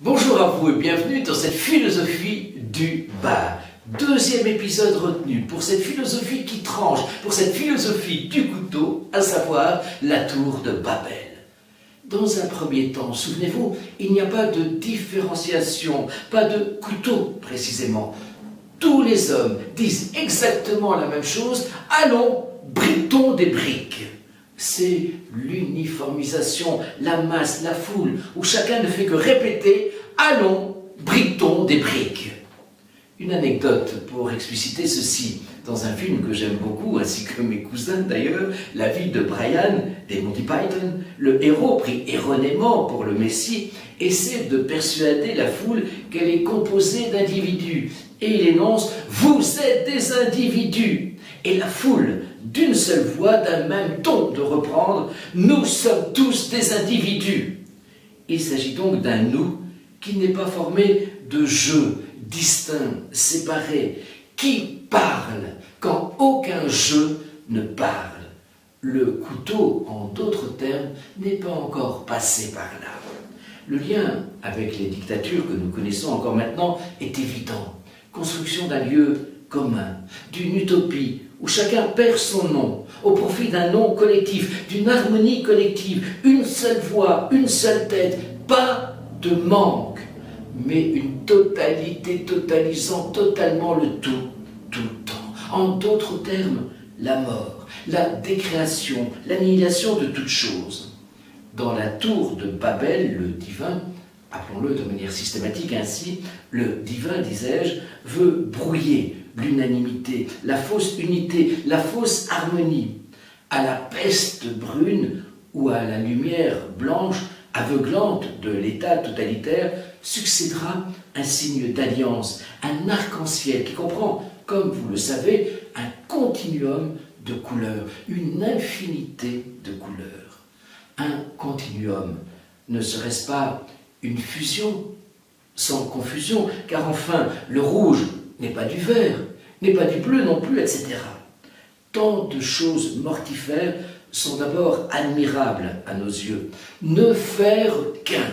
Bonjour à vous et bienvenue dans cette philosophie du bar. Deuxième épisode retenu pour cette philosophie qui tranche, pour cette philosophie du couteau, à savoir la tour de Babel. Dans un premier temps, souvenez-vous, il n'y a pas de différenciation, pas de couteau précisément. Tous les hommes disent exactement la même chose, allons, britons des briques. C'est l'uniformisation, la masse, la foule, où chacun ne fait que répéter « Allons, britons des briques ». Une anecdote pour expliciter ceci. Dans un film que j'aime beaucoup, ainsi que mes cousins d'ailleurs, La vie de Brian des Monty Python, le héros, pris erronément pour le Messie, essaie de persuader la foule qu'elle est composée d'individus. Et il énonce « Vous êtes des individus ». Et la foule, d'une seule voix, d'un même ton, de reprendre « Nous sommes tous des individus ». Il s'agit donc d'un « nous » qui n'est pas formé de je, distinct, séparé, qui parle quand aucun je ne parle. Le couteau, en d'autres termes, n'est pas encore passé par là. Le lien avec les dictatures que nous connaissons encore maintenant est évident. Construction d'un lieu commun, d'une utopie où chacun perd son nom au profit d'un nom collectif, d'une harmonie collective, une seule voix, une seule tête, pas de manque, mais une totalité totalisant totalement le tout le temps. En d'autres termes, la mort, la décréation, l'annihilation de toute chose. Dans la tour de Babel, le divin, appelons-le de manière systématique ainsi, le divin, disais-je, veut brouiller l'unanimité, la fausse unité, la fausse harmonie. À la peste brune ou à la lumière blanche, aveuglante de l'État totalitaire, succédera un signe d'alliance, un arc-en-ciel qui comprend, comme vous le savez, un continuum de couleurs, une infinité de couleurs. Un continuum, ne serait-ce pas une fusion sans confusion, car enfin, le rouge n'est pas du vert, n'est pas du bleu non plus, etc. Tant de choses mortifères sont d'abord admirables à nos yeux. Ne faire qu'un,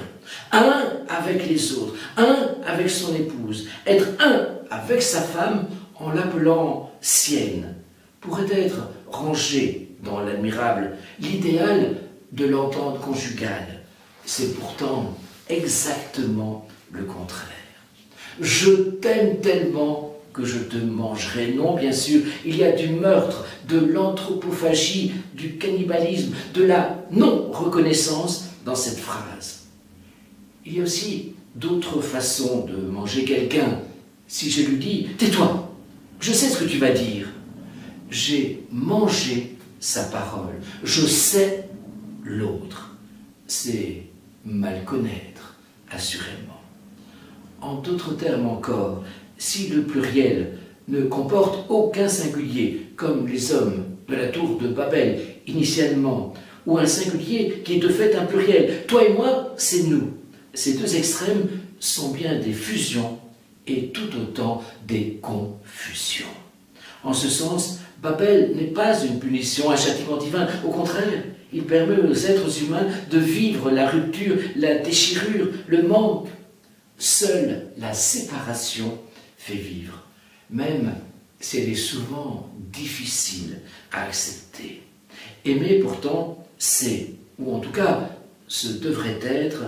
un avec les autres, un avec son épouse, être un avec sa femme en l'appelant sienne, pourrait être rangé dans l'admirable, l'idéal de l'entente conjugale. C'est pourtant exactement le contraire. Je t'aime tellement que je te mangerai. Non, bien sûr, il y a du meurtre, de l'anthropophagie, du cannibalisme, de la non-reconnaissance dans cette phrase. Il y a aussi d'autres façons de manger quelqu'un. Si je lui dis « Tais-toi, je sais ce que tu vas dire », j'ai mangé sa parole, je sais l'autre. C'est mal connaître, assurément. En d'autres termes encore, si le pluriel ne comporte aucun singulier, comme les hommes de la tour de Babel initialement, ou un singulier qui est de fait un pluriel, toi et moi, c'est nous. Ces deux extrêmes sont bien des fusions et tout autant des confusions. En ce sens, Babel n'est pas une punition, un châtiment divin. Au contraire, il permet aux êtres humains de vivre la rupture, la déchirure, le manque. Seule la séparation fait vivre, même si elle est souvent difficile à accepter. Aimer pourtant, c'est, ou en tout cas, ce devrait être,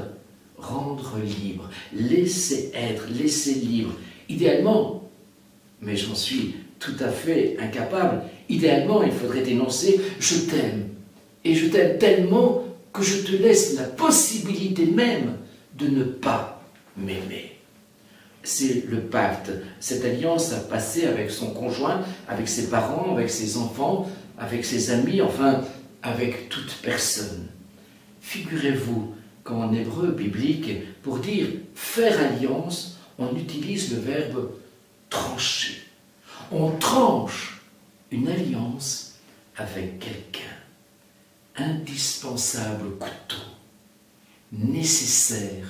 rendre libre, laisser être, laisser libre. Idéalement, mais j'en suis tout à fait incapable, idéalement il faudrait énoncer « je t'aime ». Et je t'aime tellement que je te laisse la possibilité même de ne pas m'aimer. C'est le pacte, cette alliance à passer avec son conjoint, avec ses parents, avec ses enfants, avec ses amis, enfin, avec toute personne. Figurez-vous qu'en hébreu biblique, pour dire « faire alliance », on utilise le verbe « trancher ». On tranche une alliance avec quelqu'un. Indispensable couteau, nécessairement.